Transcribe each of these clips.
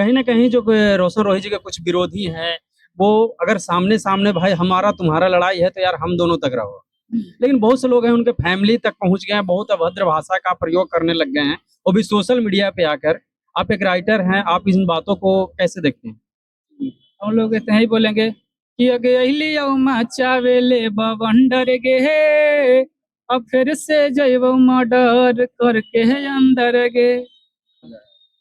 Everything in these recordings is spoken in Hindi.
कहीं न कहीं जो रोशन रोही जी के कुछ विरोधी हैं, वो अगर सामने-सामने भाई हमारा तुम्हारा लड़ाई है तो यार हम दोनों तक रहो। लेकिन बहुत से लोग हैं उनके फैमिली तक पहुँच गए हैं, बहुत अभद्र भाषा का प्रयोग करने लग गए हैं, वो भी सोशल मीडिया पे आकर। आप एक राइटर हैं, आप इन बातों को कैसे देखते हैं? हम लोग इतना ही बोलेंगे कि अगे अहिलिया मचावेले बवंडर गे हे, अब फिर से जइबो मर्डर करके है अंदर गे,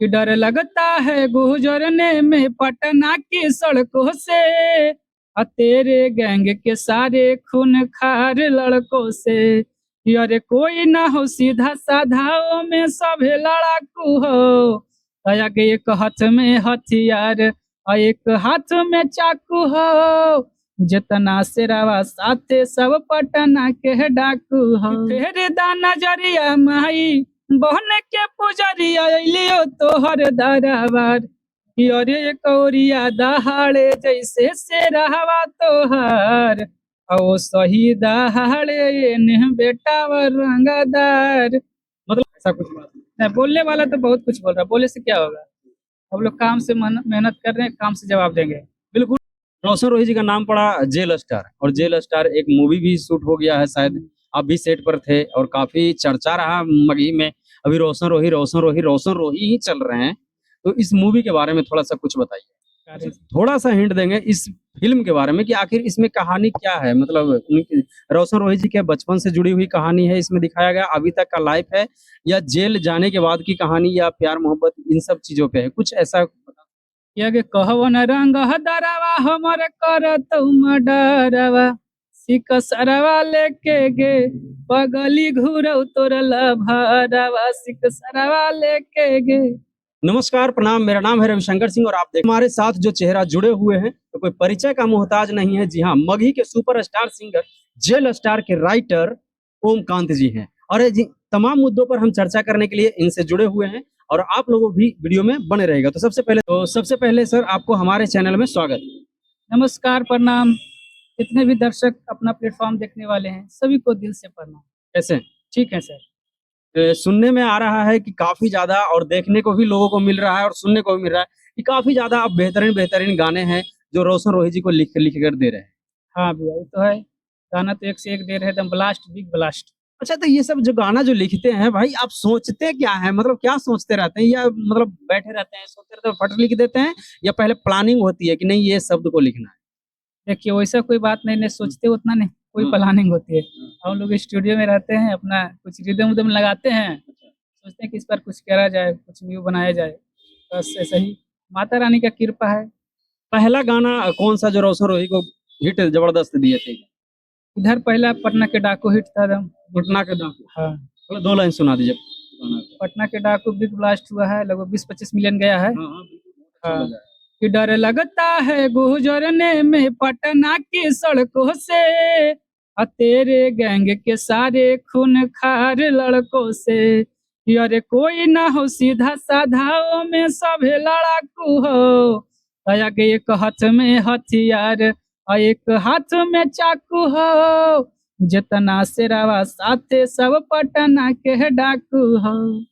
कि डर लगता है गुजरने में पटना की सड़कों से, तेरे गैंग के सारे खून खार लड़कों से, कि अरे कोई ना हो सीधा साधाओं में सभे लड़ाकू हो, आगे एक हाथ में हथियार और एक हाथ में चाकू हो, जितना सिरावा साथे सब पटना के डाकू हो। फेर दा नजरिया माई बहन के पुजरिया अलियो तोहर दरबार, कि अरे कौरिया दहाड़े जैसे से रहवा तोहार, ओ सही दहाड़े ने बेटा व रंगदार। मतलब ऐसा कुछ बात नहीं, बोलने वाला तो बहुत कुछ बोल रहा है, बोले से क्या होगा। हम लोग काम से मेहनत कर रहे हैं, काम से जवाब देंगे। बिल्कुल, रोशन रोही जी का नाम पड़ा जेल स्टार और जेल स्टार एक मूवी भी शूट हो गया है शायद, आप भी सेट पर थे और काफ़ी चर्चा रहा मगही में। अभी रोशन रोही ही चल रहे हैं। तो इस मूवी के बारे में थोड़ा-सा कुछ बताइए। थोड़ा-सा हिंट देंगे इस फ़िल्म के बारे में कि आखिर इसमें कहानी क्या है? मतलब उनकी रोशन रोही जी के बचपन से जुड़ी हुई कहानी है इसमें दिखाया गया, अभी तक का लाइफ़ है या जेल जाने के बाद की कहानी या प्यार-मोहब्बत इन सब चीज़ों पे है? कुछ ऐसा यगे कहवन रंग हदरवा हमर करत मडरवा, सिक सरवा लेके गे पगली घूरौ तोर लभरवा, सिक सरवा लेके गे। नमस्कार, प्रणाम, मेरा नाम है रविशंकर सिंह और आप देख हमारे साथ जो चेहरा जुड़े हुए हैं, तो कोई परिचय का मोहताज नहीं है। जी हाँ, मगही के सुपरस्टार सिंगर, जेल स्टार के राइटर ओमकांत जी हैं और ये जी तमाम मुद्दों पर हम चर्चा करने के लिए इनसे जुड़े हुए हैं और आप लोगों भी वीडियो में बने रहेगा। तो सबसे पहले सर आपको हमारे चैनल में स्वागत। नमस्कार, प्रणाम। जितने भी दर्शक अपना प्लेटफॉर्म देखने वाले हैं, सभी को दिल से प्रणाम। कैसे हैं? ठीक है सर। सुनने में आ रहा है कि काफ़ी ज़्यादा और देखने को भी लोगों को मिल रहा है और सुनने को भी मिल रहा है कि काफ़ी ज़्यादा अब बेहतरीन गाने हैं जो रोशन रोही जी को लिख कर दे रहे हैं। हाँ भैया, ये तो है। गाना तो एक से एक दे रहे हैं, एकदम ब्लास्ट, बिग ब्लास्ट। अच्छा, तो ये सब जो गाना जो लिखते हैं भाई, आप सोचते क्या हैं? मतलब क्या सोचते रहते हैं या मतलब बैठे रहते हैं, सोचते रहते हैं, फट लिख देते हैं या पहले प्लानिंग होती है कि नहीं ये शब्द को लिखना है? देखिए वैसा कोई बात नहीं, सोचते उतना नहीं, कोई प्लानिंग होती है। हम लोग स्टूडियो में रहते हैं, अपना कुछ रिदम उदम लगाते हैं, सोचते हैं कि इस पर कुछ करा जाए, कुछ न्यू बनाया जाए, बस ऐसा ही। माता रानी का कृपा है। पहला गाना कौन-सा जो रोशन रोही को हिट ज़बरदस्त दिए थे? इधर पहला पटना के डाकू हिट था एकदम। पटना के डाकू। हाँ, थोड़ा 2 लाइन सुना दीजिए गाना का। पटना के डाकू बिग ब्लास्ट हुआ है, लगभग 20-25 मिलियन गया है। हाँ, हाँ, बिल्कुल, बहुत अच्छा हाँ, लगा है। कि डर लगता है गुजरने में पटना की सड़कों से, तेरे गैंग के सारे खून खार लड़कों से, कि अरे कोई ना हो सीधा साधाओं में सभे लड़ाकू हो, आगे एक हाथ में हथियार और एक हाथ में चाकू हो, जितना सिरावा साथे सब पटना के डाकू हो।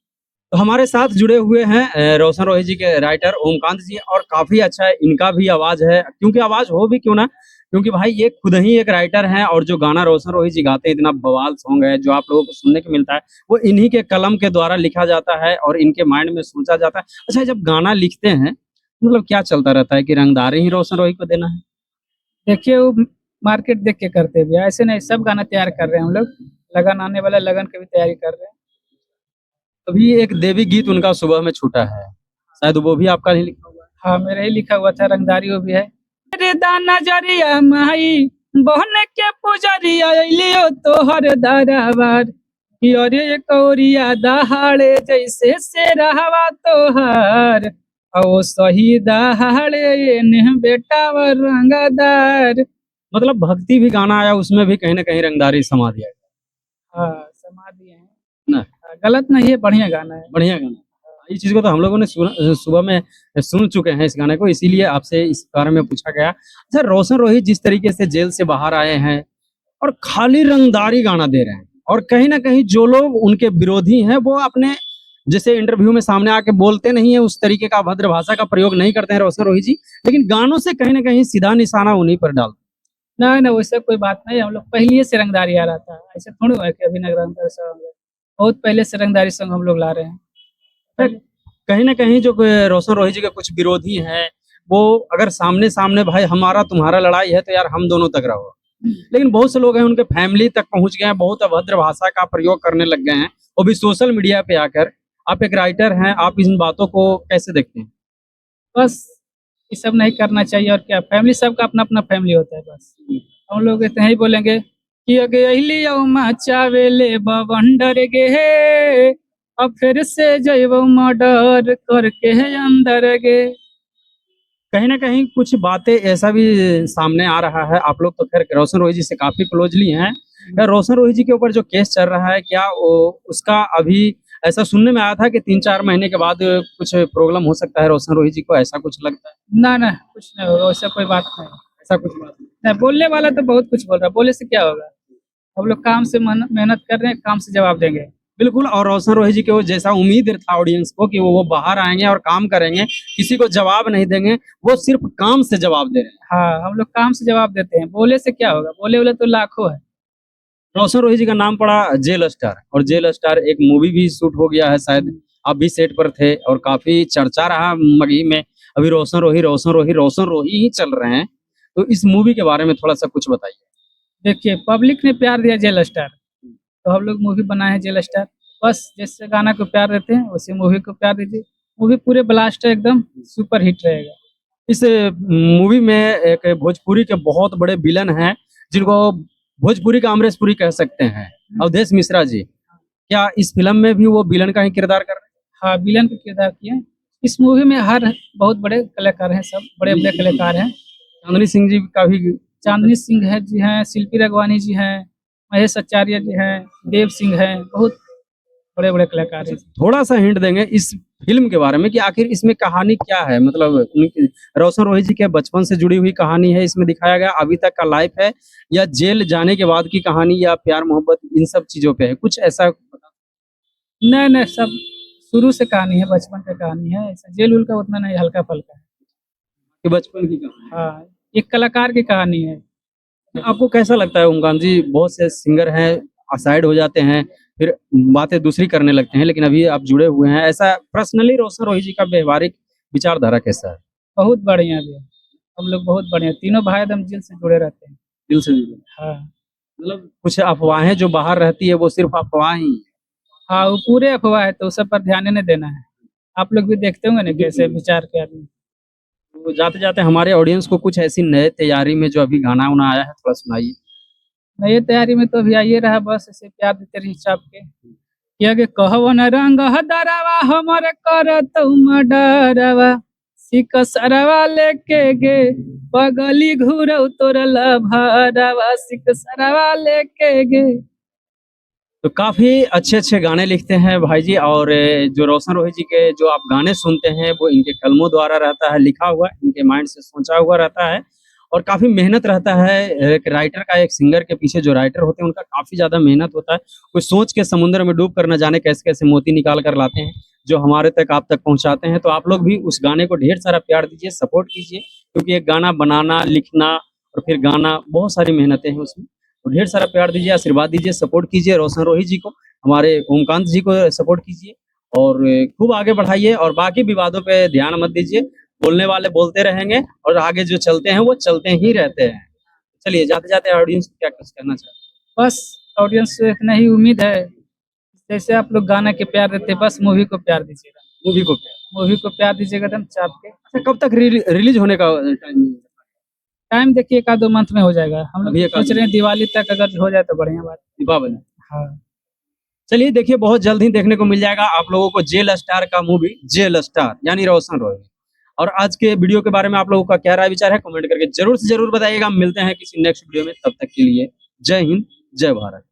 तो हमारे साथ जुड़े हुए हैं रोशन रोही जी के राइटर ओमकांत जी और काफ़ी अच्छा है इनका भी आवाज़ है, क्योंकि आवाज़ हो भी क्यों ना, क्योंकि भाई ये खुद ही एक राइटर हैं और जो गाना रोशन रोही जी गाते हैं इतना बवाल सॉन्ग है जो आप लोगों को सुनने को मिलता है, वो इन्हीं के कलम के द्वारा लिखा जाता है और इनके माइंड में सोचा जाता है। अच्छा, जब गाना लिखते हैं, मतलब क्या चलता रहता है कि रंगदारी ही रोशन रोही को देना है? देखिए वो मार्केट देख के करते हैं भैया, ऐसे नहीं, सब गाना तैयार कर रहे हैं हम लोग। लगन आने वाला, लगन की भी तैयारी कर रहे हैं। अभी एक देवी गीत उनका सुबह में छूटा है, शायद वो भी आपका ही लिखा हुआ है? हाँ, मेरा ही लिखा हुआ था, रंगदारी वो भी है। रे दाना जरिया माई बहन के पुजरिया अलियो तोहर दरबार, कि अरे कौरिया दहाड़े जैसे से रहवा तोहार, ओ सही दहाड़े ने बेटा व रंगदार। मतलब भक्ति भी गाना आया उसमें भी कहीं न कहीं रंगदारी समा दिया गया। हाँ, समा दिए हैं। ना? गलत नहीं है, बढ़िया गाना है। बढ़िया गाना। इस चीज़ को तो हम लोगों ने सुबह में सुन चुके हैं इस गाने को, इसीलिए आपसे इस बारे में पूछा गया। अच्छा, रोशन रोही जिस तरीके से जेल से बाहर आए हैं और खाली रंगदारी गाना दे रहे हैं और कहीं न कहीं जो लोग उनके विरोधी हैं वो अपने जैसे इंटरव्यू में सामने आके बोलते नहीं है, उस तरीके का अभद्र भाषा का प्रयोग नहीं करते हैं रोशन रोही जी, लेकिन गानों से कहीं ना कहीं सीधा निशाना उन्हीं पर डालते ना ना वैसा कोई बात नहीं, हम लोग पहले से रंगदारी आ रहा था, ऐसा थोड़ी है कि अभी रंगदारी सॉन्ग है। बहुत पहले से रंगदारी सॉन्ग हम लोग ला रहे हैं। हैं। कहीं ना कहीं जो रोशन रोही जी के कुछ विरोधी हैं, वो अगर सामने सामने भाई हमारा तुम्हारा लड़ाई है तो यार हम दोनों तक रहो, लेकिन बहुत से लोग हैं उनके फैमिली तक पहुंच गए हैं, बहुत अभद्र भाषा का प्रयोग करने लग गए हैं, वो भी सोशल मीडिया पे आकर। आप एक राइटर हैं, आप इन बातों को कैसे देखते हैं? बस ये सब नहीं करना चाहिए, और क्या, फैमिली सबका अपना अपना फैमिली होता है। बस हम लोग इतना ही बोलेंगे कि अगे अहिली चावेले बवंडर गे हे, अब फिर से जइबो मर्डर करके है अंदर गे। कहीं ना कहीं कुछ बातें ऐसा भी सामने आ रहा है, आप लोग तो खैर रोशन रोही जी से काफी क्लोजली हैं, क्या रोशन रोही जी के ऊपर जो केस चल रहा है, क्या उसका अभी ऐसा सुनने में आया था कि 3-4 महीने के बाद कुछ प्रॉब्लम हो सकता है रोशन रोही जी को, ऐसा कुछ लगता है? ना ना कुछ नहीं होगा, वैसा कोई बात नहीं। ऐसा कुछ बात नहीं। नहीं, बोलने वाला तो बहुत कुछ बोल रहा है, बोले से क्या होगा। हम लोग काम से मेहनत कर रहे हैं, काम से जवाब देंगे। बिल्कुल, और रोशन रोही जी के वो जैसा उम्मीद था ऑडियंस को कि वो बाहर आएंगे और काम करेंगे, किसी को जवाब नहीं देंगे, वो सिर्फ काम से जवाब दे रहे हैं। हाँ, हम लोग काम से जवाब देते हैं, बोले से क्या होगा, बोले वाले तो लाखों है। रोशन रोही जी का नाम पड़ा जेल स्टार, और जेल स्टार एक मूवी भी शूट हो गया है शायद, आप भी सेट पर थे और काफी चर्चा रहा मगही में। अभी रोशन रोही रोशन रोही रोशन रोही ही चल रहे हैं, तो इस मूवी के बारे में थोड़ा सा कुछ बताइए। देखिए, पब्लिक ने प्यार दिया जेल स्टार, तो हम लोग मूवी बनाए हैं जेल स्टार। बस जैसे गाना को प्यार देते हैं वैसे मूवी को प्यार दीजिए। मूवी पूरे ब्लास्ट है, एकदम सुपर हिट रहेगा। इस मूवी में एक भोजपुरी के बहुत बड़े विलन हैं, जिनको भोजपुरी का अमरीश पुरी कह सकते हैं, अवधेश मिश्रा जी। क्या इस फिल्म में भी वो विलन का ही किरदार कर रहे हैं? हाँ, विलन का किरदार किए हैं। इस मूवी में हर बहुत बड़े कलाकार हैं, सब बड़े बड़े कलाकार हैं। चांदनी सिंह जी का भी। चांदनी सिंह है जी हैं, शिल्पी रघवानी जी हैं, महेश आचार्य जी हैं, देव सिंह हैं, बहुत बड़े बड़े कलाकार हैं। थोड़ा सा हिंट देंगे इस फिल्म के बारे में कि आखिर इसमें कहानी क्या है, मतलब रोशन रोही जी के बचपन से जुड़ी हुई कहानी है इसमें दिखाया गया, अभी तक का लाइफ है, या जेल जाने के बाद की कहानी, या प्यार मोहब्बत, इन सब चीजों पे है कुछ ऐसा? नहीं नहीं, सब शुरू से कहानी है, बचपन का कहानी है, ऐसा जेल उल का उतना नहीं, हल्का फल्का है। कि बचपन की कहानी? हाँ, एक कलाकार की कहानी है। आपको कैसा लगता है ओमकांत जी, बहुत से सिंगर हैं असाइड हो जाते हैं, फिर बातें दूसरी करने लगते हैं, लेकिन अभी आप जुड़े हुए हैं, ऐसा पर्सनली रोशन रोही जी का व्यवहारिक विचारधारा कैसा है? बहुत बढ़िया भी है, हम लोग बहुत बढ़िया, तीनों भाई एकदम दिल से जुड़े रहते हैं। दिल से जुड़े? हाँ मतलब कुछ अफवाहें जो बाहर रहती है वो सिर्फ अफवाह ही है। हाँ, वो पूरे अफवाह है, तो उस सब पर ध्यान नहीं देना है। आप लोग भी देखते होंगे ना कैसे विचार के आदमी। तो जाते जाते हमारे ऑडियंस को कुछ ऐसी नए तैयारी में जो अभी गाना उना आया है थोड़ा सुनाइए। नई तैयारी में तो अभी आइए रहा, बस ऐसे प्यार देते रही चाप के कि आगे कहवन रंग हदरवा हमर करत मडरवा, सिक सरवा लेके गे पगली घुरौ तोर लभरवा, सिक सरवा लेके गे। तो काफी अच्छे अच्छे गाने लिखते हैं भाई जी, और जो रोशन रोही जी के जो आप गाने सुनते हैं वो इनके कलमों द्वारा रहता है लिखा हुआ, इनके माइंड से सोचा हुआ रहता है, और काफी मेहनत रहता है। एक राइटर का, एक सिंगर के पीछे जो राइटर होते हैं उनका काफी ज्यादा मेहनत होता है, कोई सोच के समुद्र में डूब कर न जाने कैसे कैसे मोती निकाल कर लाते हैं जो हमारे तक आप तक पहुंचाते हैं। तो आप लोग भी उस गाने को ढेर सारा प्यार दीजिए, सपोर्ट कीजिए, क्योंकि एक गाना बनाना, लिखना और फिर गाना, बहुत सारी मेहनतें हैं उसमें। तो ढेर सारा प्यार दीजिए, आशीर्वाद दीजिए, सपोर्ट कीजिए रोशन रोही जी को, हमारे ओमकांत जी को सपोर्ट कीजिए, और खूब आगे बढ़ाइए, और बाकी विवादों पे ध्यान मत दीजिए। बोलने वाले बोलते रहेंगे और आगे जो चलते हैं वो चलते ही रहते हैं। चलिए, जाते जाते ऑडियंस को क्या कुछ कहना चाहते हैं? बस ऑडियंस से इतना ही उम्मीद है, जैसे आप लोग गाना के प्यार देते हैं, बस मूवी को प्यार दीजिएगा। मूवी को क्या? मूवी को प्यार दीजिएगा एकदम चाप के। अच्छा, कब तक रिलीज होने का टाइम? टाइम देखिए, 1-2 मंथ में हो जाएगा। हम लोग अभी एक आध सोच रहे हैं दिवाली तक अगर हो जाए तो बढ़िया बात। दीपावली? हाँ, चलिए, देखिए बहुत जल्द ही देखने को मिल जाएगा आप लोगों को जेल स्टार का मूवी, जेल स्टार यानी रोशन रोही। और आज के वीडियो के बारे में आप लोगों का क्या राय विचार है, कमेंट करके जरूर से जरूर बताइएगा। मिलते हैं किसी नेक्स्ट वीडियो में, तब तक के लिए जय हिंद, जय भारत।